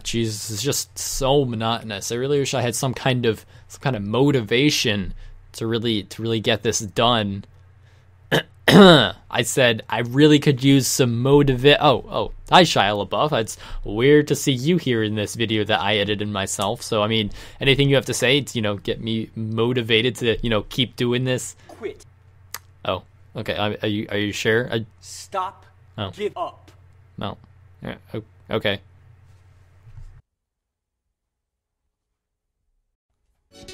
Jesus, it's just so monotonous. I really wish I had some kind of motivation to really get this done. I said I really could use some Oh, hi Shia LaBeouf. It's weird to see you here in this video that I edited myself. So, I mean, anything you have to say to, get me motivated to, keep doing this? Quit. Oh, okay. Are you sure? Stop. Oh. Give up. No. Yeah, okay.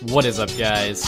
What is up, guys?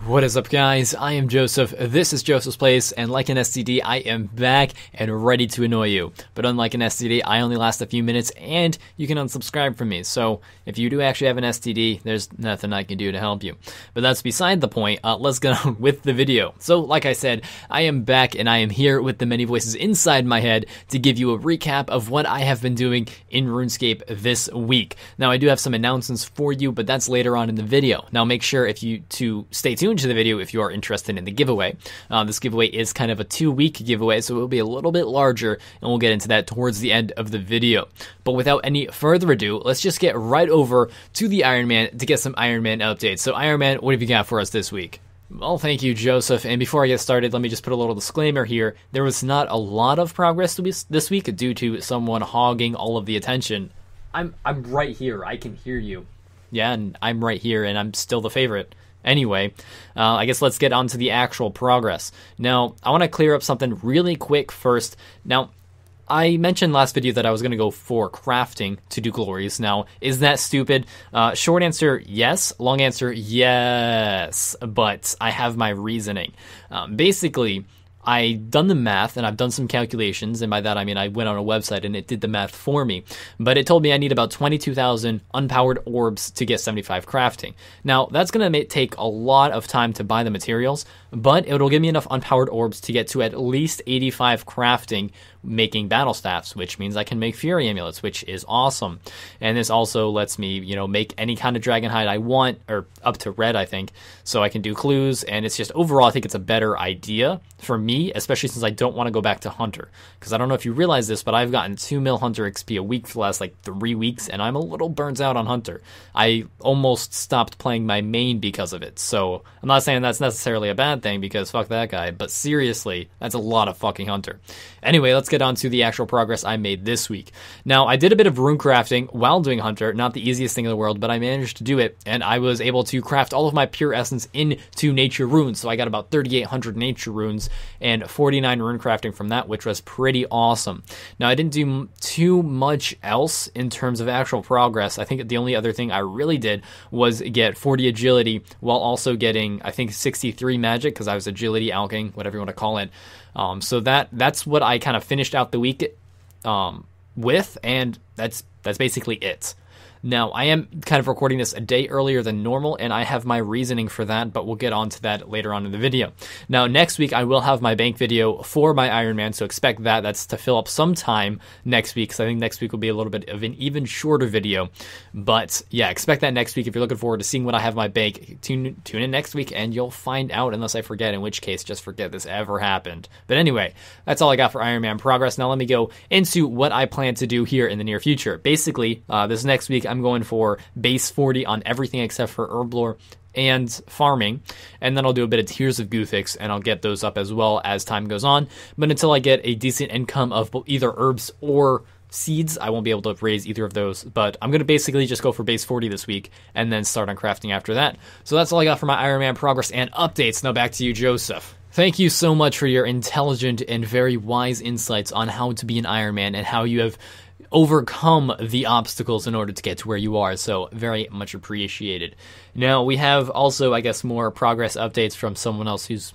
What is up, guys? I am Joseph. This is Joseph's Place, and like an STD, I am back and ready to annoy you. But unlike an STD, I only last a few minutes, and you can unsubscribe from me. So if you do actually have an STD, there's nothing I can do to help you. But that's beside the point. Let's get on with the video. So, like I said, I am back, and I am here with the many voices inside my head to give you a recap of what I have been doing in RuneScape this week. Now, I do have some announcements for you, but that's later on in the video. Now, make sure to stay tuned to the video if you are interested in the giveaway. This giveaway is kind of a 2-week giveaway, so it will be a little bit larger, and we'll get into that towards the end of the video. But without any further ado, let's just get right over to the Ironman to get some Ironman updates. So Ironman, what have you got for us this week? Well, thank you, Joseph. And before I get started, let me just put a little disclaimer here. There was not a lot of progress this week due to someone hogging all of the attention. I'm right here. I can hear you. Yeah, and I'm right here, and I'm still the favorite. Anyway, I guess let's get on to the actual progress. Now, I want to clear up something really quick first. Now, I mentioned last video that I was going to go for crafting to do glories. Now, is that stupid? Short answer, yes. Long answer, yes. But I have my reasoning. Basically, I done the math and I've done some calculations, and by that I mean I went on a website and it did the math for me, but it told me I need about 22,000 unpowered orbs to get 75 crafting. Now that's going to take a lot of time to buy the materials, but it'll give me enough unpowered orbs to get to at least 85 crafting making battle staffs, which means I can make fury amulets, which is awesome. And this also lets me, make any kind of dragon hide I want, or up to red, I think, so I can do clues. And it's just overall, I think it's a better idea for me, especially since I don't want to go back to Hunter, because I don't know if you realize this, but I've gotten 2 mil Hunter XP a week for the last 3 weeks, and I'm a little burnt out on Hunter. I almost stopped playing my main because of it. So I'm not saying that's necessarily a bad thing, because fuck that guy, but seriously, that's a lot of fucking Hunter. Anyway, let's get on to the actual progress I made this week. Now, I did a bit of rune crafting while doing Hunter, not the easiest thing in the world, but I managed to do it, and I was able to craft all of my pure essence into nature runes, so I got about 3,800 nature runes and 49 rune crafting from that, which was pretty awesome. Now, I didn't do too much else in terms of actual progress. I think the only other thing I really did was get 40 agility while also getting, I think, 63 magic, because I was agility alching, whatever you want to call it. So that's what I kind of finished out the week with, and that's basically it. Now, I am kind of recording this a day earlier than normal, and I have my reasoning for that, but we'll get on to that later on in the video. Now, next week, I will have my bank video for my Ironman, so expect that. That's to fill up some time next week, because I think next week will be a little bit of an even shorter video. But, yeah, expect that next week. If you're looking forward to seeing what I have in my bank, tune in next week, and you'll find out, unless I forget, in which case, just forget this ever happened. But anyway, that's all I got for Ironman progress. Now, let me go into what I plan to do here in the near future. Basically, this next week, I'm going for base 40 on everything except for Wyrlor and farming, and then I'll do a bit of Tears of Guthix, and I'll get those up as well as time goes on. But until I get a decent income of either herbs or seeds, I won't be able to raise either of those. But I'm going to basically just go for base 40 this week and then start on crafting after that. So that's all I got for my Ironman progress and updates. Now back to you, Joseph. Thank you so much for your intelligent and very wise insights on how to be an Ironman and how you have overcome the obstacles in order to get to where you are, so very much appreciated. Now, we have also, I guess, more progress updates from someone else who's,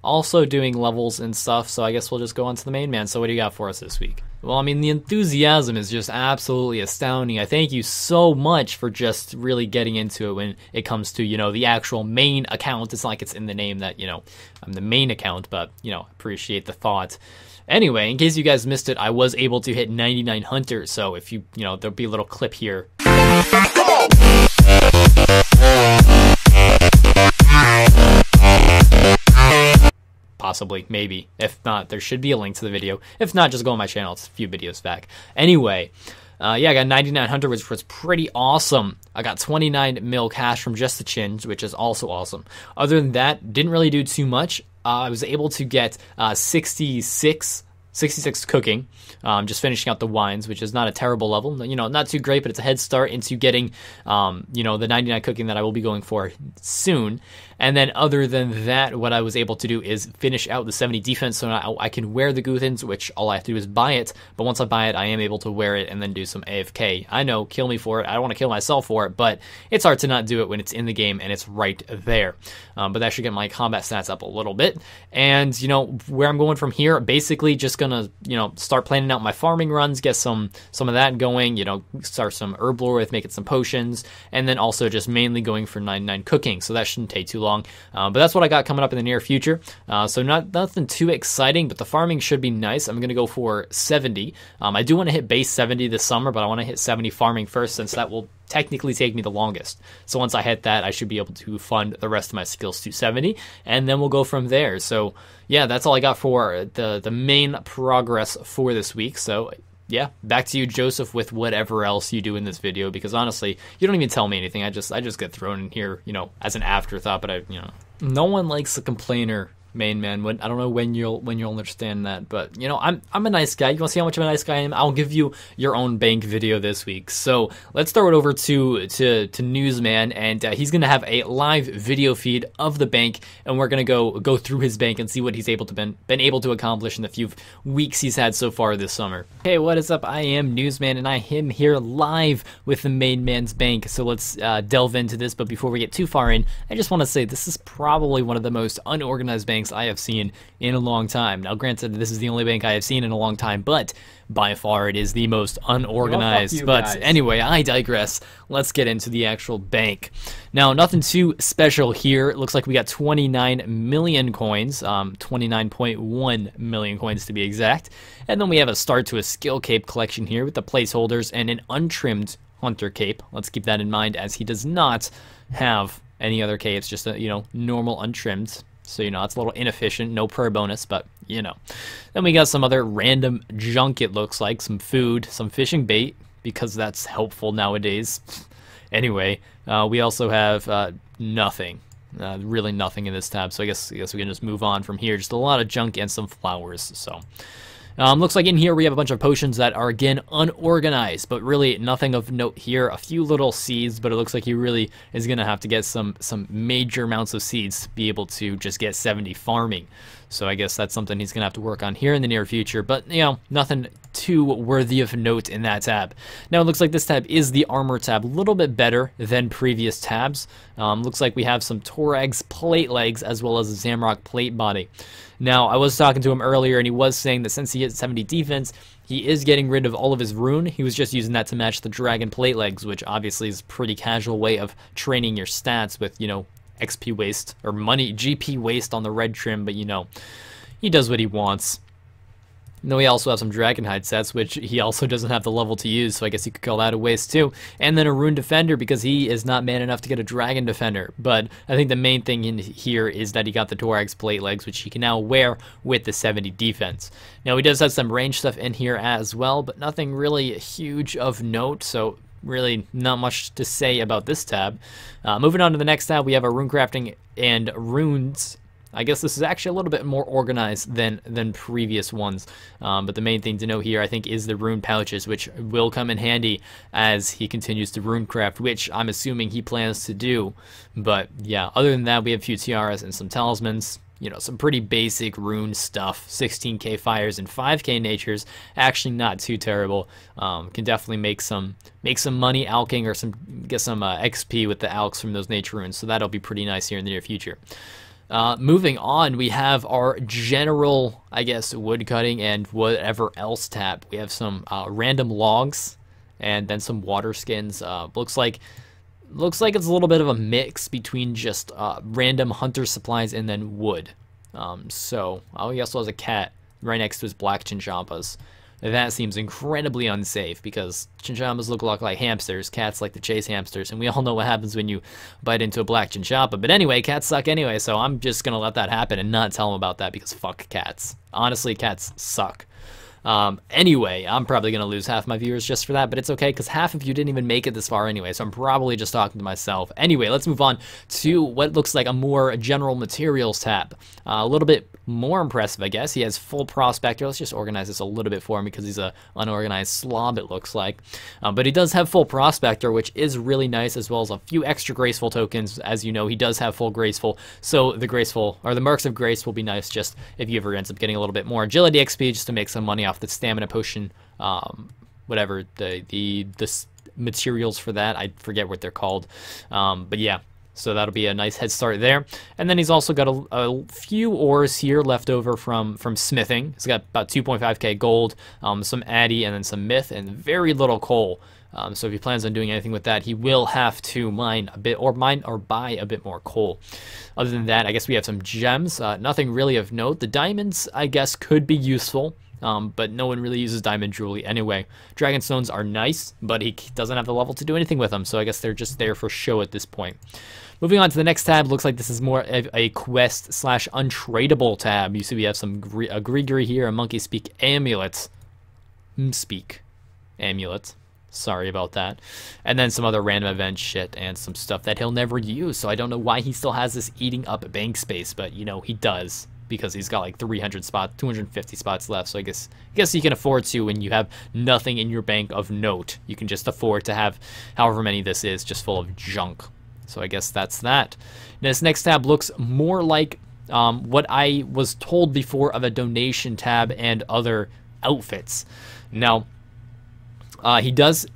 also doing levels and stuff, so I guess we'll just go on to the main man. So what do you got for us this week? Well, I mean, the enthusiasm is just absolutely astounding. I thank you so much for just really getting into it when it comes to, the actual main account. It's not like it's in the name that, I'm the main account, but, appreciate the thought. Anyway, in case you guys missed it, I was able to hit 99 hunters, so if you, there'll be a little clip here. possibly, maybe. If not, there should be a link to the video. If not, just go on my channel. It's a few videos back. Anyway, yeah, I got 9,900, which was pretty awesome. I got 29 mil cash from just the chins, which is also awesome. Other than that, didn't really do too much. I was able to get 66 cooking, just finishing out the wines, which is not a terrible level. You know, not too great, but it's a head start into getting, you know, the 99 cooking that I will be going for soon. And then other than that, what I was able to do is finish out the 70 defense, so now I can wear the Guthans, which all I have to do is buy it. But once I buy it, I am able to wear it and then do some AFK. I know, kill me for it. I don't want to kill myself for it, but it's hard to not do it when it's in the game and it's right there. But that should get my combat stats up a little bit. And, you know, where I'm going from here, basically just gonna, you know, start planning out my farming runs, get some of that going, you know, start some Wyrlor with making some potions, and then also just mainly going for 99 cooking. So that shouldn't take too long. But that's what I got coming up in the near future. So nothing too exciting, but the farming should be nice. I'm going to go for 70. I do want to hit base 70 this summer, but I want to hit 70 farming first, since that will technically take me the longest. So once I hit that, I should be able to fund the rest of my skills to 70, and then we'll go from there. So yeah, that's all I got for the main progress for this week. So yeah, back to you, Joseph, with whatever else you do in this video, because honestly, you don't even tell me anything. I just get thrown in here, you know, as an afterthought. But no one likes a complainer, main man. I don't know when you'll understand that, but you know, I'm a nice guy. You want to see how much of a nice guy I am? I'll give you your own bank video this week. So let's throw it over to Newsman, and he's gonna have a live video feed of the bank, and we're gonna go through his bank and see what he's been able to accomplish in the few weeks he's had so far this summer. Hey, what is up? I am Newsman, and I am here live with the main man's bank. So let's delve into this. But before we get too far in, I just want to say this is probably one of the most unorganized banks I have seen in a long time. Now, granted, this is the only bank I have seen in a long time, but by far it is the most unorganized. But anyway, I digress. Let's get into the actual bank. Now, nothing too special here. It looks like we got 29 million coins, 29.1 million coins to be exact. And then we have a start to a skill cape collection here with the placeholders and an untrimmed hunter cape. Let's keep that in mind, as he does not have any other capes, just a, you know, normal untrimmed. So, you know, it's a little inefficient, no prayer bonus, but, you know. Then we got some other random junk, it looks like, some food, some fishing bait, because that's helpful nowadays. Anyway, we also have nothing, really nothing in this tab, so I guess we can just move on from here. Just a lot of junk and some flowers, so. Looks like in here we have a bunch of potions that are, again, unorganized, but really nothing of note here. A few little seeds, but it looks like he really is going to have to get some major amounts of seeds to be able to just get 70 farming. So I guess that's something he's going to have to work on here in the near future, but, you know, nothing too worthy of note in that tab. Now, it looks like this tab is the armor tab, a little bit better than previous tabs. Looks like we have some Torag's plate legs as well as a Zamrock plate body. Now, I was talking to him earlier, and he was saying that since he hit 70 defense, he is getting rid of all of his rune. He was just using that to match the dragon plate legs, which obviously is a pretty casual way of training your stats with, you know, XP waste, or money, GP waste on the red trim, but, you know, he does what he wants. No, we also have some Dragonhide sets, which he also doesn't have the level to use, so I guess you could call that a waste too. And then a Rune Defender, because he is not man enough to get a Dragon Defender. But I think the main thing in here is that he got the Torag's plate legs, which he can now wear with the 70 defense. Now, he does have some range stuff in here as well, but nothing really huge of note, so really not much to say about this tab. Moving on to the next tab, we have our rune crafting and runes. I guess this is actually a little bit more organized than previous ones, but the main thing to know here, I think, is the rune pouches, which will come in handy as he continues to runecraft, which I'm assuming he plans to do. But yeah, other than that, we have a few tiaras and some talismans. You know, some pretty basic rune stuff. 16k fires and 5k natures. Actually, not too terrible. Can definitely make some money alching, or get some XP with the alks from those nature runes. So that'll be pretty nice here in the near future. Moving on, we have our general, I guess, wood cutting and whatever else tab. We have some random logs and then some water skins. Looks like it's a little bit of a mix between just random hunter supplies and then wood. So he also has a cat right next to his black chinchompas. that seems incredibly unsafe because chinchambas look a lot like hamsters. Cats like to chase hamsters, and we all know what happens when you bite into a black chinchamba. But anyway, cats suck anyway, so I'm just gonna let that happen and not tell them about that because fuck cats. Honestly, cats suck. Anyway, I'm probably going to lose half my viewers just for that, but it's okay because half of you didn't even make it this far anyway, so I'm probably just talking to myself. Anyway, let's move on to what looks like a more general materials tab. A little bit more impressive, I guess. He has full prospector. Let's just organize this a little bit for him because he's a unorganized slob, it looks like. But he does have full prospector, which is really nice, as well as a few extra graceful tokens. As you know, he does have full graceful, so the graceful, or the marks of grace will be nice just if he ever ends up getting a little bit more agility XP just to make some money off the stamina potion, whatever the materials for that, I forget what they're called, but yeah, so that'll be a nice head start there. And then he's also got a few ores here left over from smithing. He's got about 2.5k gold, some addy, and then some myth, and very little coal. So if he plans on doing anything with that, he will have to mine a bit, or buy a bit more coal. Other than that, I guess we have some gems. Nothing really of note. The diamonds, I guess, could be useful. But no one really uses diamond jewelry anyway. Dragon stones are nice, but he doesn't have the level to do anything with them, so I guess they're just there for show at this point. Moving on to the next tab, looks like this is more of a quest / untradeable tab. You see we have some a Grigri here, a monkey speak amulet. Amulet. Sorry about that. And then some other random event shit and some stuff that he'll never use, so I don't know why he still has this eating up bank space, but you know, he does. Because he's got like 300 spots, 250 spots left. So I guess you can afford to when you have nothing in your bank of note. You can just afford to have however many this is, just full of junk. So I guess that's that. Now, this next tab looks more like what I was told before of a donation tab and other outfits. Now, he does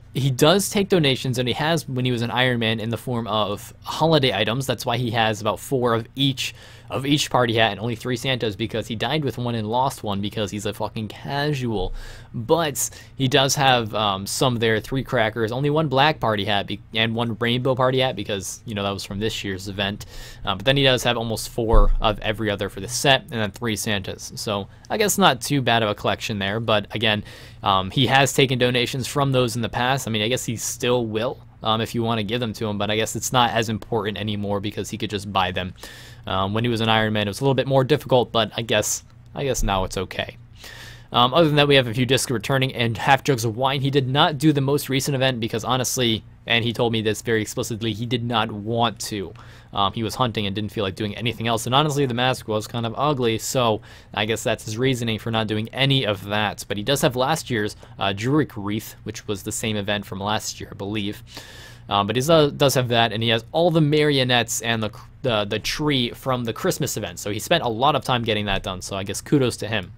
take donations, and he has when he was an Ironman in the form of holiday items. That's why he has about 4 of each party hat and only 3 Santas, because he died with one and lost one because he's a fucking casual. But he does have some there, 3 crackers, only 1 black party hat and 1 rainbow party hat because, you know, that was from this year's event. But then he does have almost 4 of every other for the set, and then 3 Santas. So I guess not too bad of a collection there, but again, he has taken donations from those in the past. I mean, I guess he still will if you want to give them to him, but I guess it's not as important anymore because he could just buy them. When he was an Ironman, it was a little bit more difficult, but I guess now it's okay. Other than that, we have a few discs returning and half jugs of wine. He did not do the most recent event because honestly, and he told me this very explicitly, he did not want to. He was hunting and didn't feel like doing anything else, and honestly the mask was kind of ugly, so I guess that's his reasoning for not doing any of that. But he does have last year's Druid Wreath, which was the same event from last year, I believe. But he does have that, and he has all the marionettes and the tree from the Christmas event, so he spent a lot of time getting that done, so I guess kudos to him.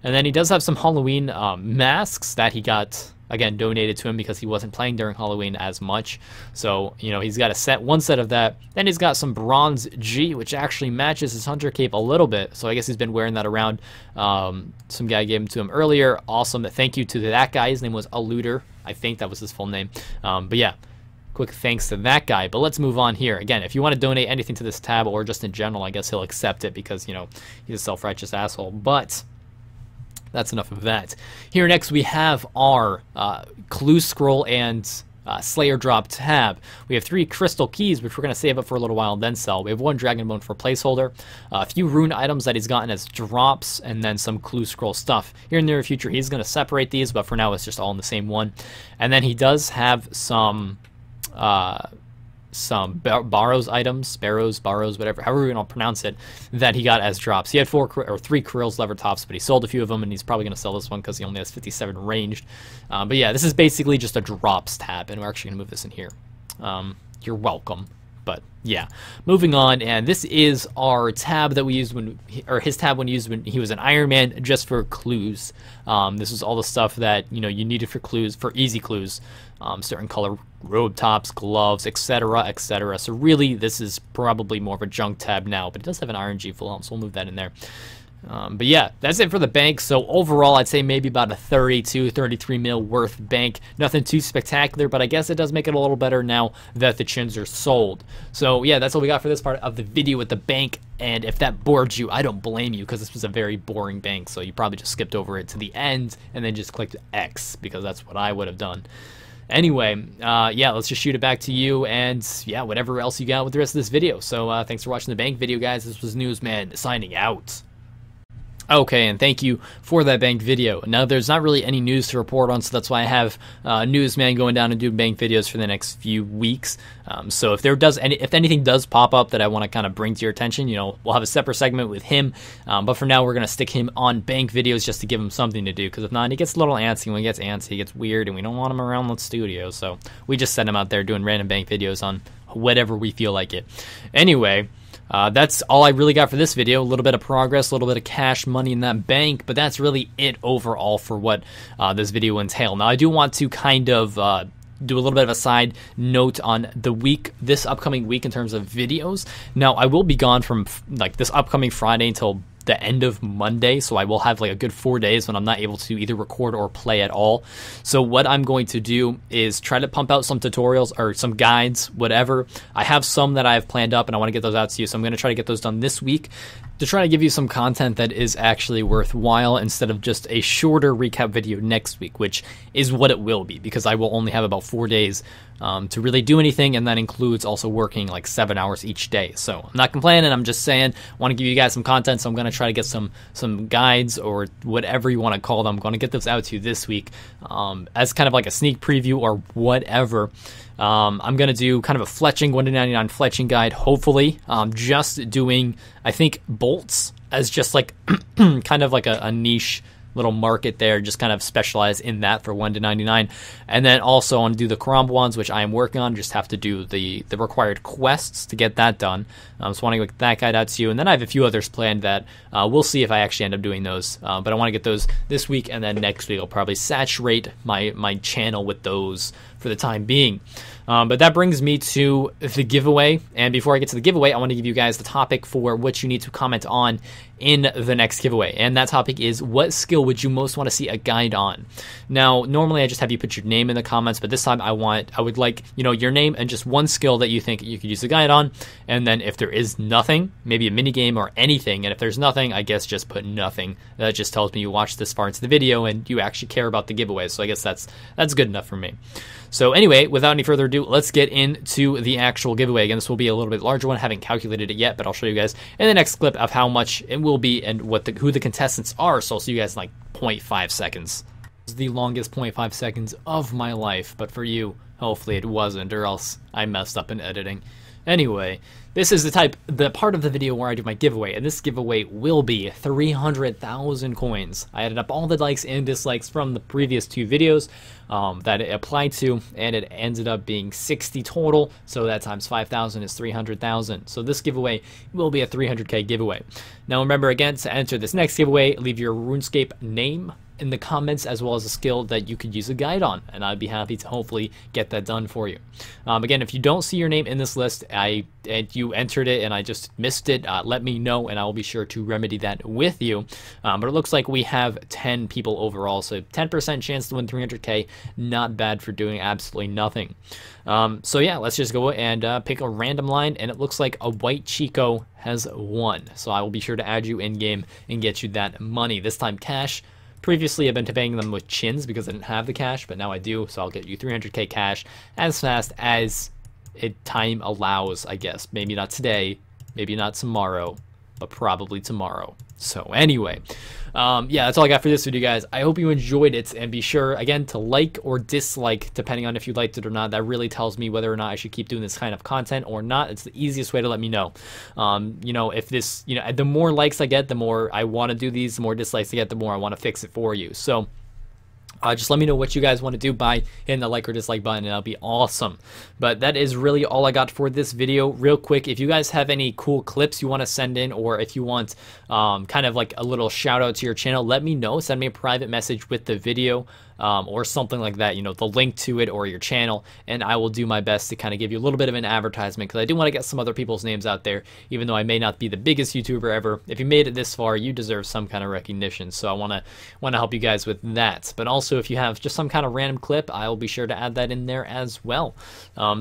And then he does have some Halloween masks that he got, again, donated to him because he wasn't playing during Halloween as much. So, you know, he's got one set of that. Then he's got some bronze G, which actually matches his hunter cape a little bit. So I guess he's been wearing that around. Some guy gave him to him earlier. Awesome. Thank you to that guy. His name was Eluder. I think that was his full name. But yeah, quick thanks to that guy. But let's move on here. Again, if you want to donate anything to this tab or just in general, I guess he'll accept it because, you know, he's a self-righteous asshole. But that's enough of that. Here next we have our Clue Scroll and Slayer Drop tab. We have 3 crystal keys, which we're going to save up for a little while and then sell. We have 1 Dragon Bone for placeholder, a few rune items that he's gotten as drops, and then some Clue Scroll stuff. Here in the near future, he's going to separate these, but for now it's just all in the same one. And then he does have some Barrows items, Barrows, whatever, however you want to pronounce it, that he got as drops. He had 3 Krill's lever tops, but he sold a few of them, and he's probably going to sell this one because he only has 57 ranged. But yeah, this is basically just a drops tab, and we're actually going to move this in here. You're welcome. But yeah, moving on, and this is our tab that we used his tab when he was an Ironman, just for clues. This is all the stuff that, you know, you needed for clues, for easy clues, certain color robe tops, gloves, etc., etc. So really, this is probably more of a junk tab now, but it does have an RNG full helm, so we'll move that in there. But yeah, that's it for the bank. So overall, I'd say maybe about a 32, 33 mil worth bank. Nothing too spectacular, but I guess it does make it a little better now that the chins are sold. So yeah, that's all we got for this part of the video with the bank. And if that bored you, I don't blame you, because this was a very boring bank. So you probably just skipped over it to the end and then just clicked X, because that's what I would have done. Anyway, yeah, let's just shoot it back to you, and yeah, whatever else you got with the rest of this video. So thanks for watching the bank video, guys. This was Newsman signing out. Okay, and thank you for that bank video. Now, there's not really any news to report on, so that's why I have Newsman going down and doing bank videos for the next few weeks. So if if anything does pop up that I want to kind of bring to your attention, you know, we'll have a separate segment with him. But for now, we're going to stick him on bank videos just to give him something to do, because if not, he gets a little antsy. When he gets antsy, he gets weird, and we don't want him around the studio. So we just send him out there doing random bank videos on whatever we feel like it. Anyway, that's all I really got for this video. A little bit of progress, a little bit of cash money in that bank, but that's really it overall for what this video will entail. Now, I do want to kind of do a little bit of a side note on the week, this upcoming week, in terms of videos. Now, I will be gone from like this upcoming Friday until the end of Monday, so I will have like a good 4 days when I'm not able to either record or play at all. So what I'm going to do is try to pump out some tutorials or some guides, whatever. I have some that I've planned up and I want to get those out to you, so I'm going to try to get those done this week to try to give you some content that is actually worthwhile, instead of just a shorter recap video next week, which is what it will be, because I will only have about 4 days to really do anything, and that includes also working like 7 hours each day. So I'm not complaining, I'm just saying I want to give you guys some content, so I'm going to try to get some guides, or whatever you want to call them. I'm going to get those out to you this week as kind of like a sneak preview or whatever. I'm going to do kind of a fletching, 1-to-99 fletching guide, hopefully. Just doing, I think, bolts as just like kind of like a niche little market there, just kind of specialize in that for 1-to-99. And then also I want to do the Karam ones, which I am working on. Just have to do the required quests to get that done. So I want to get that guide out to you. And then I have a few others planned that we'll see if I actually end up doing those. But I want to get those this week, and then next week I'll probably saturate my channel with those for the time being. But that brings me to the giveaway. And before I get to the giveaway, I want to give you guys the topic for what you need to comment on in the next giveaway. And that topic is, what skill would you most want to see a guide on? Now, normally I just have you put your name in the comments, but this time I would like, you know, your name and just one skill that you think you could use a guide on. And then if there is nothing, maybe a mini game or anything. And if there's nothing, I guess just put nothing. That just tells me you watched this far into the video and you actually care about the giveaway. So I guess that's good enough for me. So anyway, without any further ado, let's get into the actual giveaway. Again, this will be a little bit larger one. I haven't calculated it yet, but I'll show you guys in the next clip of how much it will be and who the contestants are. So I'll see you guys in like 0.5 seconds. This is the longest 0.5 seconds of my life, but for you, hopefully it wasn't, or else I messed up in editing. Anyway, this is the part of the video where I do my giveaway, and this giveaway will be 300,000 coins. I added up all the likes and dislikes from the previous 2 videos that it applied to, and it ended up being 60 total, so that times 5,000 is 300,000. So this giveaway will be a 300k giveaway. Now remember, again, to enter this next giveaway, leave your RuneScape name in the comments, as well as a skill that you could use a guide on, and I'd be happy to hopefully get that done for you. Again, if you don't see your name in this list, and you entered it and I just missed it, let me know and I will be sure to remedy that with you. But it looks like we have 10 people overall, so 10% chance to win 300k, not bad for doing absolutely nothing. So yeah, let's just go and pick a random line, and it looks like a white Chico has won, so I will be sure to add you in game and get you that money, this time cash. Previously, I've been paying them with chins because I didn't have the cash, but now I do, so I'll get you 300k cash as fast as time allows, I guess. Maybe not today, maybe not tomorrow, but probably tomorrow. So anyway, yeah, that's all I got for this video, guys. I hope you enjoyed it, and be sure, again, to like or dislike, depending on if you liked it or not. That really tells me whether or not I should keep doing this kind of content or not. It's the easiest way to let me know. You know, if this, you know, the more likes I get, the more I want to do these, the more dislikes I get, the more I want to fix it for you. So just let me know what you guys want to do by hitting the like or dislike button, and that'll be awesome. But that is really all I got for this video. Real quick, if you guys have any cool clips you want to send in, or if you want kind of like a little shout out to your channel, let me know. Send me a private message with the video. or something like that, you know, the link to it or your channel, and I will do my best to kind of give you a little bit of an advertisement, because I do want to get some other people's names out there, even though I may not be the biggest YouTuber ever. If you made it this far, you deserve some kind of recognition, so I want to help you guys with that. But also, if you have just some kind of random clip, I will be sure to add that in there as well.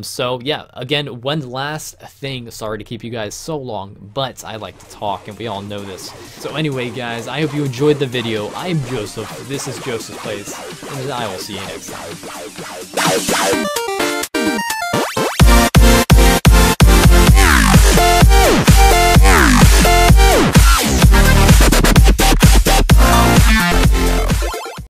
So yeah, again, one last thing, sorry to keep you guys so long, but I like to talk, and we all know this. So anyway, guys, I hope you enjoyed the video. I'm Joseph, this is Joseph's Place, and I will see you next time.